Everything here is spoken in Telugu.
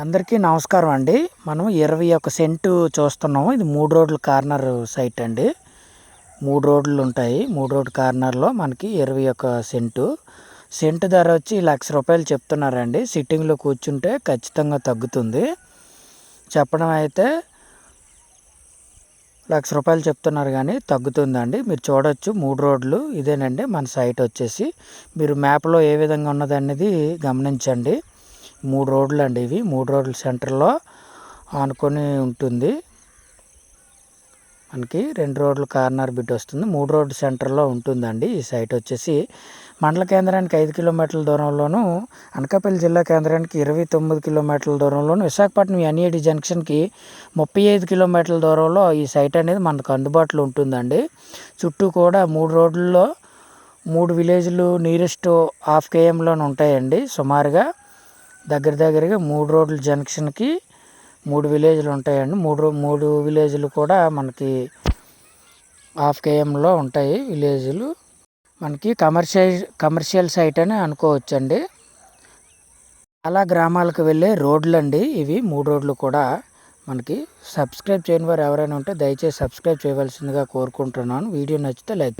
అందరికీ నమస్కారం అండి. మనం 21 సెంటు చూస్తున్నాము. ఇది 3 రోడ్ల కార్నర్ సైట్ అండి. 3 రోడ్లు ఉంటాయి. 3 రోడ్ కార్నర్లో మనకి 21 సెంటు. సెంటు ధర వచ్చి ₹1,00,000 చెప్తున్నారండి. సిట్టింగ్లో కూర్చుంటే ఖచ్చితంగా తగ్గుతుంది. చెప్పడం అయితే ₹1,00,000 చెప్తున్నారు కానీ తగ్గుతుందండి. మీరు చూడొచ్చు 3 రోడ్లు ఇదేనండి మన సైట్ వచ్చేసి. మీరు మ్యాప్లో ఏ విధంగా ఉన్నదనేది గమనించండి. 3 రోడ్లు అండి ఇవి. 3 రోడ్ల సెంటర్లో ఆనుకొని ఉంటుంది. మనకి 2 రోడ్ల కార్నర్ బిట్ వస్తుంది. 3 రోడ్ల సెంటర్లో ఉంటుందండి ఈ సైట్ వచ్చేసి. మండల కేంద్రానికి 5 కిలోమీటర్ల దూరంలోను, అనకాపల్లి జిల్లా కేంద్రానికి 29 కిలోమీటర్ల దూరంలోను, విశాఖపట్నం ఎన్ఏడి జంక్షన్కి 35 కిలోమీటర్ల దూరంలో ఈ సైట్ అనేది మనకు అందుబాటులో ఉంటుందండి. చుట్టూ కూడా 3 రోడ్లలో 3 విలేజ్లు నియరెస్ట్ ½ kmలోనే ఉంటాయండి. సుమారుగా దగ్గరగా 3 రోడ్ల జంక్షన్కి 3 విలేజ్లు ఉంటాయండి. 3 విలేజ్లు కూడా మనకి ½ kmలో ఉంటాయి విలేజ్లు. మనకి కమర్షియల్ సైట్ అని అనుకోవచ్చండి. చాలా గ్రామాలకు వెళ్ళే రోడ్లు అండి ఇవి 3 రోడ్లు కూడా. మనకి సబ్స్క్రైబ్ చేయని వారు ఎవరైనా ఉంటే దయచేసి సబ్స్క్రైబ్ చేయవలసిందిగా కోరుకుంటున్నాను. వీడియో నచ్చితే లైక్